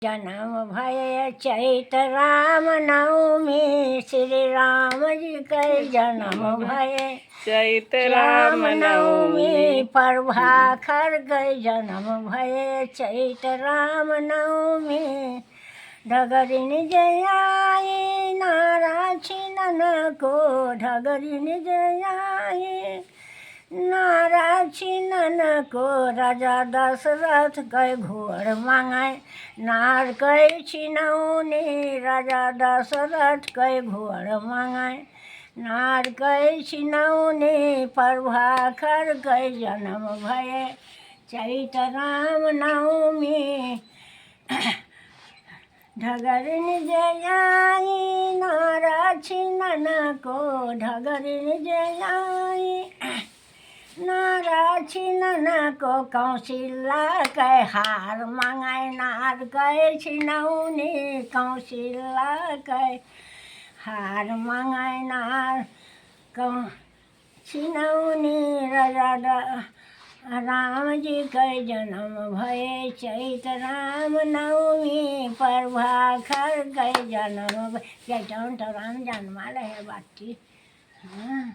जन्म भय चैत राम नवमी, श्री राम जी के जन्म भय चैत राम नवमी, प्रभाखर गए जन्म भय चैत राम नवमी। ढगरिन जयाई नारा छिनन को, ढगरिन जयाई नारा छिनन को। राजा दशरथ गए घोर मांगाए, नार गए छिनौनी। राजा दशरथ गए घोर मांगाए, नार गए छिनौनी। प्रभाकर गए जन्म भय चैत राम नवमी। ढगरिन जयाई नारा छिनन को, ढगरिन जयाई नारा छिनन को। कौशिला के हार मांगाए, नार गए छिनौनी। कौशिला के हार मांगाए, नार छिनौनी। राजा राम जी के जन्म भय चैत राम नवमी। प्रभाकर गए जन्म भय। तो राम जन्माल है बाटी। हाँ।